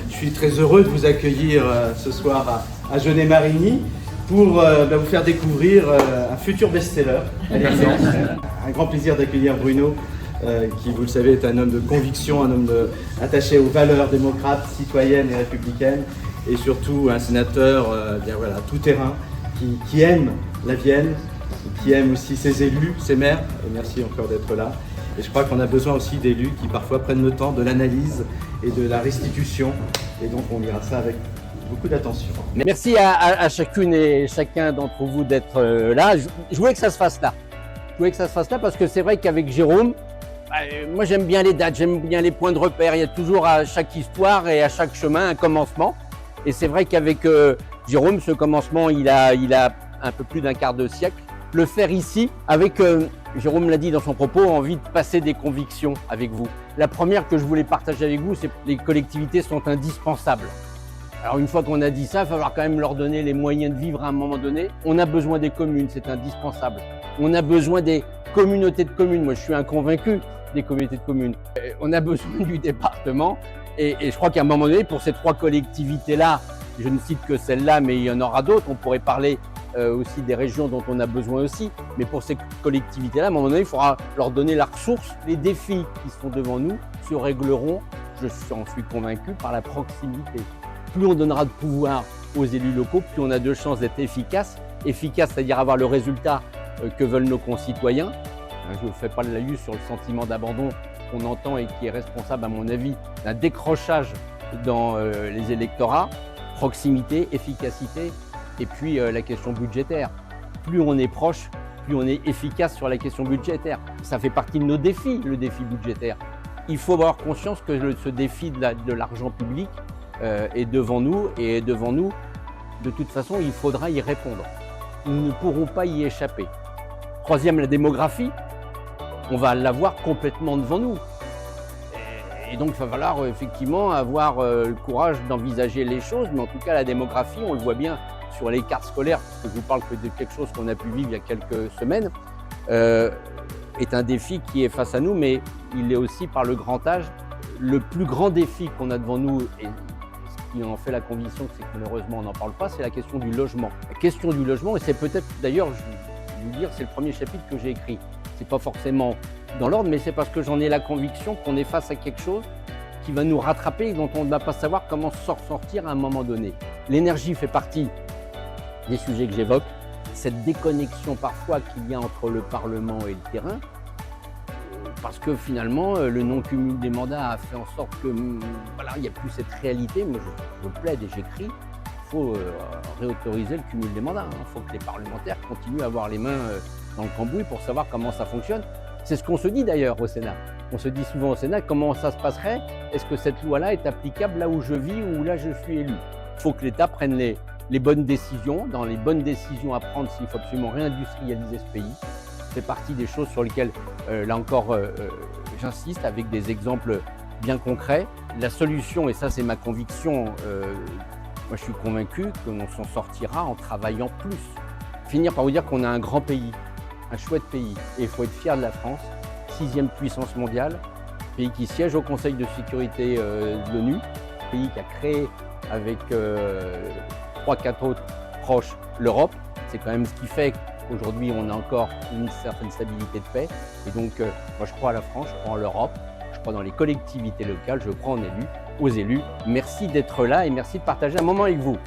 Je suis très heureux de vous accueillir ce soir à Genet-Marigny pour vous faire découvrir un futur best-seller. Un grand plaisir d'accueillir Bruno, qui, vous le savez, est un homme de conviction, un homme attaché aux valeurs démocrates, citoyennes et républicaines, et surtout un sénateur tout terrain qui aime la Vienne, qui aime aussi ses élus, ses maires. Et merci encore d'être là. Et je crois qu'on a besoin aussi d'élus qui parfois prennent le temps de l'analyse et de la restitution. Et donc on lira ça avec beaucoup d'attention. Merci à chacune et chacun d'entre vous d'être là. Je voulais que ça se fasse là. Je voulais que ça se fasse là parce que c'est vrai qu'avec Jérôme, moi j'aime bien les dates, j'aime bien les points de repère. Il y a toujours à chaque histoire et à chaque chemin un commencement. Et c'est vrai qu'avec Jérôme, ce commencement, il a un peu plus d'un quart de siècle. Le faire ici, avec, Jérôme l'a dit dans son propos, envie de passer des convictions avec vous. La première que je voulais partager avec vous, c'est que les collectivités sont indispensables. Alors une fois qu'on a dit ça, il va falloir quand même leur donner les moyens de vivre à un moment donné. On a besoin des communes, c'est indispensable. On a besoin des communautés de communes. Moi, je suis un convaincu des communautés de communes. On a besoin du département. Et je crois qu'à un moment donné, pour ces trois collectivités-là, je ne cite que celle-là, mais il y en aura d'autres. On pourrait parler aussi des régions dont on a besoin aussi. Mais pour ces collectivités-là, à un moment donné, il faudra leur donner la ressource. Les défis qui sont devant nous se régleront, je en suis convaincu, par la proximité. Plus on donnera de pouvoir aux élus locaux, plus on a de chances d'être efficace. Efficace, c'est-à-dire avoir le résultat que veulent nos concitoyens. Je ne fais pas le laïus sur le sentiment d'abandon qu'on entend et qui est responsable, à mon avis, d'un décrochage dans les électorats. Proximité, efficacité, et puis la question budgétaire. Plus on est proche, plus on est efficace sur la question budgétaire. Ça fait partie de nos défis, le défi budgétaire. Il faut avoir conscience que ce défi de l'argent public est devant nous, et devant nous, de toute façon, il faudra y répondre. Nous ne pourrons pas y échapper. Troisième, la démographie. On va l'avoir complètement devant nous. Et donc, il va falloir effectivement avoir le courage d'envisager les choses. Mais en tout cas, la démographie, on le voit bien sur les cartes scolaires, parce que je vous parle que de quelque chose qu'on a pu vivre il y a quelques semaines, est un défi qui est face à nous, mais il est aussi, par le grand âge, le plus grand défi qu'on a devant nous, et ce qui en fait la conviction, c'est que malheureusement on n'en parle pas, c'est la question du logement. La question du logement, et c'est peut-être, d'ailleurs, je vais vous dire, c'est le premier chapitre que j'ai écrit. C'est pas forcément dans l'ordre, mais c'est parce que j'en ai la conviction qu'on est face à quelque chose qui va nous rattraper et dont on ne va pas savoir comment s'en sortir à un moment donné. L'énergie fait partie des sujets que j'évoque, cette déconnexion parfois qu'il y a entre le Parlement et le terrain, parce que finalement, le non-cumul des mandats a fait en sorte que, voilà, il n'y a plus cette réalité. Moi, je plaide et j'écris, il faut réautoriser le cumul des mandats. Il faut que les parlementaires continuent à avoir les mains dans le cambouis pour savoir comment ça fonctionne. C'est ce qu'on se dit d'ailleurs au Sénat. On se dit souvent au Sénat comment ça se passerait. Est-ce que cette loi-là est applicable là où je vis ou là je suis élu? Il faut que l'État prenne les bonnes décisions. Dans les bonnes décisions à prendre, s'il faut absolument réindustrialiser ce pays. C'est partie des choses sur lesquelles, là encore, j'insiste avec des exemples bien concrets. La solution, et ça c'est ma conviction, moi je suis convaincu qu'on s'en sortira en travaillant plus. Finir par vous dire qu'on a un grand pays, un chouette pays, et il faut être fier de la France, 6e puissance mondiale, pays qui siège au Conseil de sécurité de l'ONU, pays qui a créé avec 3-4 autres proches l'Europe. C'est quand même ce qui fait qu'aujourd'hui on a encore une certaine stabilité de paix. Et donc moi je crois à la France, je crois en l'Europe, je crois dans les collectivités locales, je crois aux élus. Merci d'être là et merci de partager un moment avec vous.